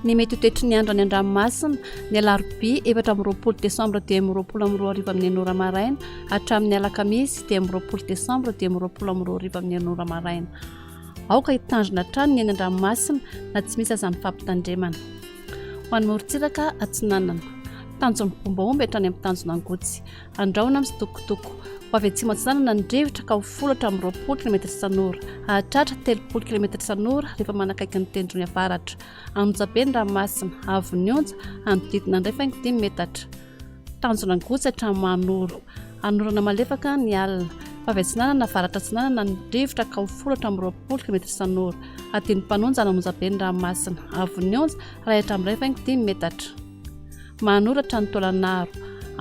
Ny mety ho toetry ny andro any an-dranomasina ny alarobia 4 Décembre dia 12 amin'ny anora maraina hatramin'ny alakamisy dia 20 Décembre dia 20 amin'ny anora maraina. Aoka hitandrina trano ny any an-dranomasina na tsy misy azany fampitandremana. Ho an'ny morontsiraka atsinanana tanjona mibombaomba hatrany amin'ny tanjona angotsy andraona amin'ny sitokotoko ho avy atsimo atsinanana ny rivotra ka ho folatra amin'ny 20 km isan'ora hahatratra 30 km isan'ora rehefa manakaiky ny tendrony avaratra. Anonjabe ny ranomasina avy ny onja anodidina ny 5 metatra. Tanjona angotsy hatramin'ny manoro anorana malefaka ny alina ho avy atsinanana avaratra atsinanana ny rivotra ka ho folatra amin'ny 20 km isan'ora adiny mpanonja anonjabe ny ranomasina avy ny onja raha hatramin'ny 5 metatra. Manoratra ny tolanaro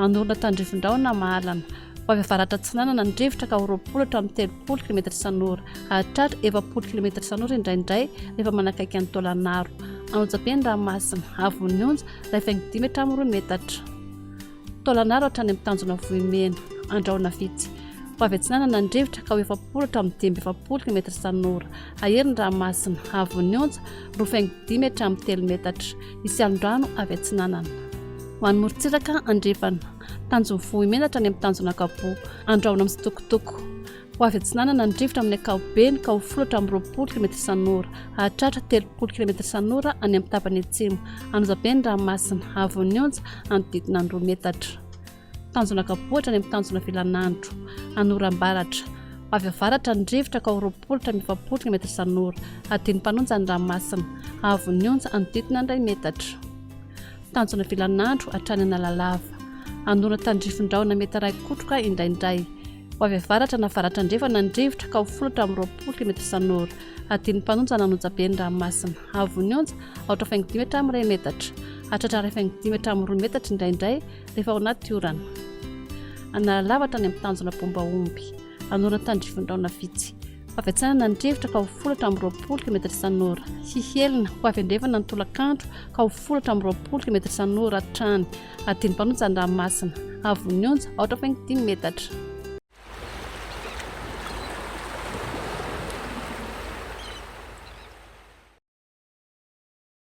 anorana tandrifon-drahona mahalana ho avy avaratra atsinanana ny rivotra ka ho roapolatra amin'ny 30 km isan'ora hahatratra 20 km isan'ora indraindray rehefa manakaiky ny tolanaro. Anonjabe ny ranomasina avy ny onja 5 hatramin'ny 2 metatra. Tolanaro hatrany amin'ny tanjona vohimena andraona vitsy ho avy atsinanana ny rivotra ka ho efapolatra amin'ny 20 km isan'ora ahery ny ranomasina avy ny onja 5 hatramin'ny 3 metatra. Isy alon-drano avy atsinanana. Ho an'ny morontsiraka andrefana tanjona vohimena hatrany amin'ny tanjona kapo andraona amin'ny sitokotoko ho avy atsinanana ny rivotra amin'ny ankapobeny ka ho folatra amin'ny 20 km isan'ora hahatratra 30 km isan'ora any amin'ny tapany atsimo. Anonjabe ny ranomasina avy ny onja anodidina ny 2 metatra. Tanjona kapo hatrany amin'ny tanjona vilanandro anoram-baratra ho avy avaratra ny rivotra ka ho roapolatra amin'ny 20 km isan'ora adiny mpanonja ny ranomasina avy ny onja anodidina ny 2 metatra. Tanjona vilanandro hatrany analalava anorana tandrifon-drahona metatra kotroka indraindray ho avy avaratra na avaratra andrefana ny rivotra ka ho folatra amin'ny 20 km isan'ora adiny mpanonja nanonjabe ny ranomasina avy ny onja aotra 5 hatramin'ny 2 metatra hahatratra 5 hatramin'ny 2 metatra indraindray rehefa ao anaty orana. Analalava hatrany amin'ny tanjona bombaomby anorana tandrifon-drahona vitsy ho avy atsinanana ny rivotra ka ho folatra amin'ny 20 km isan'ora. Hihelina ho avy andrefana ny tolakandro ka ho folatra amin'ny 20 km isan'ora hatrany adiny mpanonja ny ranomasina avy ny onja aotra 5 metatra.